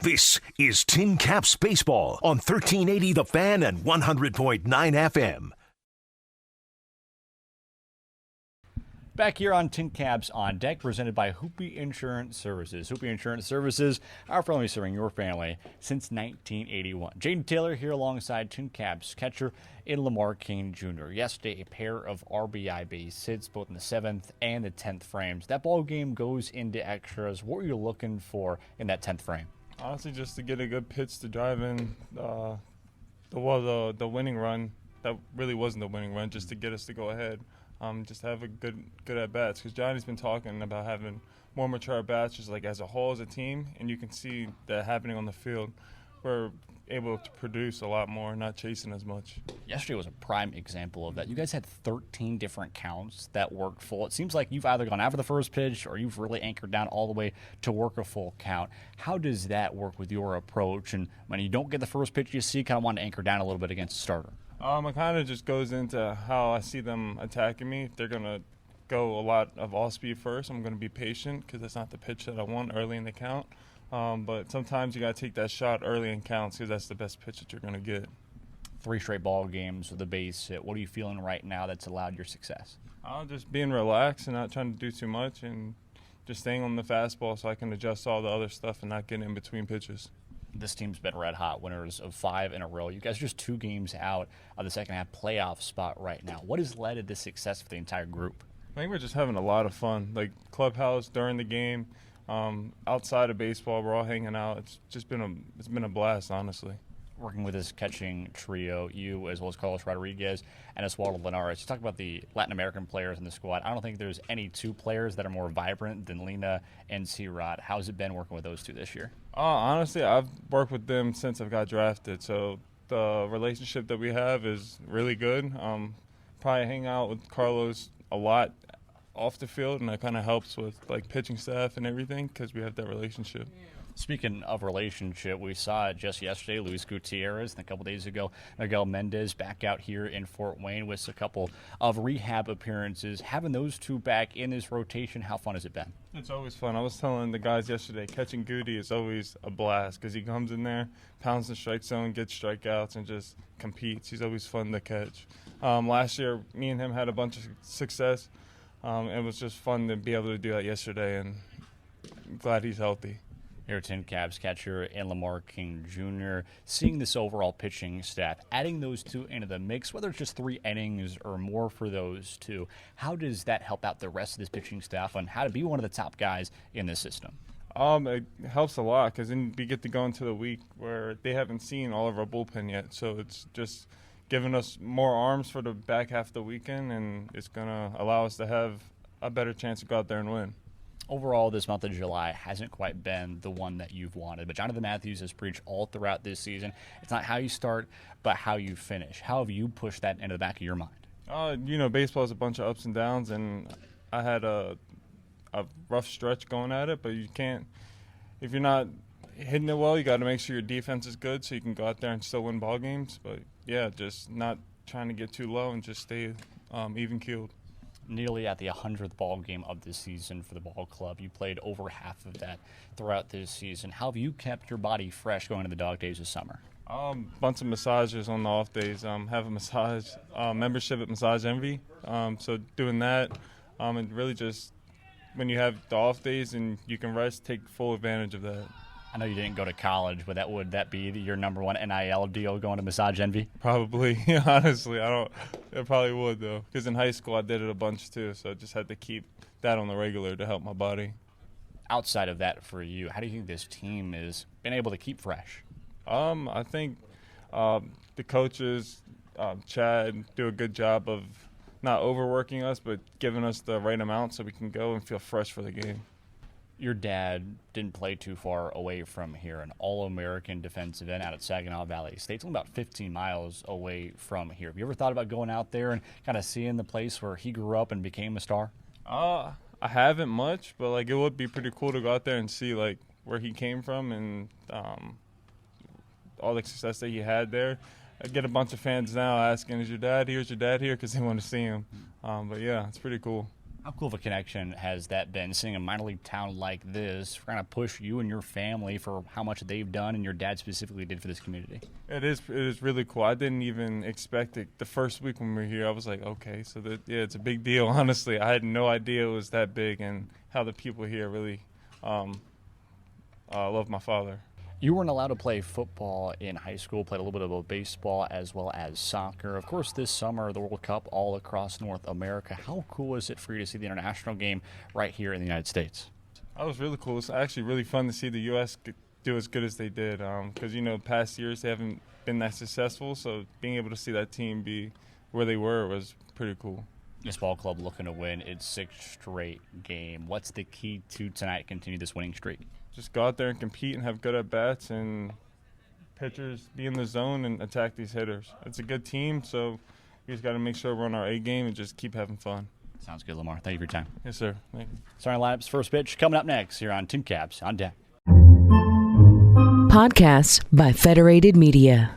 This is Tin Caps Baseball on 1380 The Fan and 100.9 FM. Back here on Tin Caps on Deck, presented by Hoopy Insurance Services. Hoopy Insurance Services, our family serving your family since 1981. Jaden Taylor here alongside Tin Caps catcher in Lamar King Jr. Yesterday, a pair of RBI base hits, both in the 7th and the 10th frames. That ball game goes into extras. What were you looking for in that 10th frame? Honestly, just to get a good pitch to drive in the winning run. That really wasn't the winning run, just to get us to go ahead. Just have a good at bats, because Johnny's been talking about having more mature at bats, just like as a whole as a team, and you can see that happening on the field. We're able to produce a lot more, not chasing as much. Yesterday was a prime example of that. You guys had 13 different counts that worked full. It seems like you've either gone after the first pitch or you've really anchored down all the way to work a full count. How does that work with your approach? And when you don't get the first pitch you see, kind of want to anchor down a little bit against the starter? It kind of just goes into how I see them attacking me. If they're going to go a lot of all speed first, I'm going to be patient, because that's not the pitch that I want early in the count. But sometimes you got to take that shot early in counts, because that's the best pitch that you're going to get. 3 straight ball games with a base hit. What are you feeling right now that's allowed your success? Just being relaxed and not trying to do too much, and just staying on the fastball so I can adjust all the other stuff and not get in between pitches. This team's been red hot, winners of 5 in a row. You guys are just 2 games out of the second half playoff spot right now. What has led to this success for the entire group? I think we're just having a lot of fun. Like clubhouse during the game, outside of baseball, we're all hanging out. It's been a blast, honestly. Working with this catching trio, you as well as Carlos Rodriguez and Oswaldo Linares. You talk about the Latin American players in the squad. I don't think there's any 2 players that are more vibrant than Lina and C-Rod. How's it been working with those 2 this year? Honestly, I've worked with them since I've got drafted, so the relationship that we have is really good. Probably hang out with Carlos a lot off the field, and that kind of helps with like pitching staff and everything, because we have that relationship. Speaking of relationship, we saw it just yesterday. Luis Gutierrez, and a couple days ago, Miguel Mendez back out here in Fort Wayne with a couple of rehab appearances. Having those 2 back in this rotation, how fun has it been? It's always fun. I was telling the guys yesterday, catching Goody is always a blast, because he comes in there, pounds the strike zone, gets strikeouts, and just competes. He's always fun to catch. Last year, me and him had a bunch of success. It was just fun to be able to do that yesterday, and I'm glad he's healthy. Here, Tin Caps catcher and Lamar King Jr. Seeing this overall pitching staff, adding those 2 into the mix, whether it's just 3 innings or more for those 2, how does that help out the rest of this pitching staff on how to be one of the top guys in this system? It helps a lot, because then we get to go into the week where they haven't seen all of our bullpen yet. So it's just giving us more arms for the back half of the weekend, and it's going to allow us to have a better chance to go out there and win. Overall, this month of July hasn't quite been the one that you've wanted, but Jonathan Matthews has preached all throughout this season. It's not how you start, but how you finish. How have you pushed that into the back of your mind? Baseball is a bunch of ups and downs, and I had a rough stretch going at it, but you can't – if you're not hitting it well, you got to make sure your defense is good so you can go out there and still win ball games. But, yeah, just not trying to get too low and just stay even-keeled. Nearly at the 100th ball game of this season for the ball club. You played over half of that throughout this season. How have you kept your body fresh going into the dog days this summer? Bunch of massages on the off days. Have a massage membership at Massage Envy. So doing that, and really just when you have the off days and you can rest, take full advantage of that. I know you didn't go to college, but would that be your number 1 NIL deal, going to Massage Envy? Probably. Honestly, it probably would, though, because in high school I did it a bunch too, so I just had to keep that on the regular to help my body. Outside of that for you, how do you think this team has been able to keep fresh? I think the coaches, Chad, do a good job of not overworking us, but giving us the right amount so we can go and feel fresh for the game. Your dad didn't play too far away from here, an All-American defensive end out at Saginaw Valley State. It's only about 15 miles away from here. Have you ever thought about going out there and kind of seeing the place where he grew up and became a star? I haven't much, but it would be pretty cool to go out there and see where he came from and all the success that he had there. I get a bunch of fans now asking, "Is your dad here? Is your dad here?" Because they want to see him. But yeah, it's pretty cool. How cool of a connection has that been, seeing a minor league town like this kind of push you and your family for how much they've done and your dad specifically did for this community? It is really cool. I didn't even expect it. The first week when we were here, I was like, okay, so it's a big deal, honestly. I had no idea it was that big and how the people here really love my father. You weren't allowed to play football in high school, played a little bit of baseball as well as soccer. Of course, this summer, the World Cup all across North America. How cool is it for you to see the international game right here in the United States? That was really cool. It's actually really fun to see the U.S. do as good as they did because, past years they haven't been that successful. So being able to see that team be where they were was pretty cool. This ball club looking to win its 6th straight game. What's the key to tonight continue this winning streak? Just go out there and compete and have good at-bats and pitchers be in the zone and attack these hitters. It's a good team, so we just got to make sure we're on our A game and just keep having fun. Sounds good, Lamar. Thank you for your time. Yes, sir. Thank you. Starting lineup's first pitch coming up next here on Tin Caps on Deck. Podcasts by Federated Media.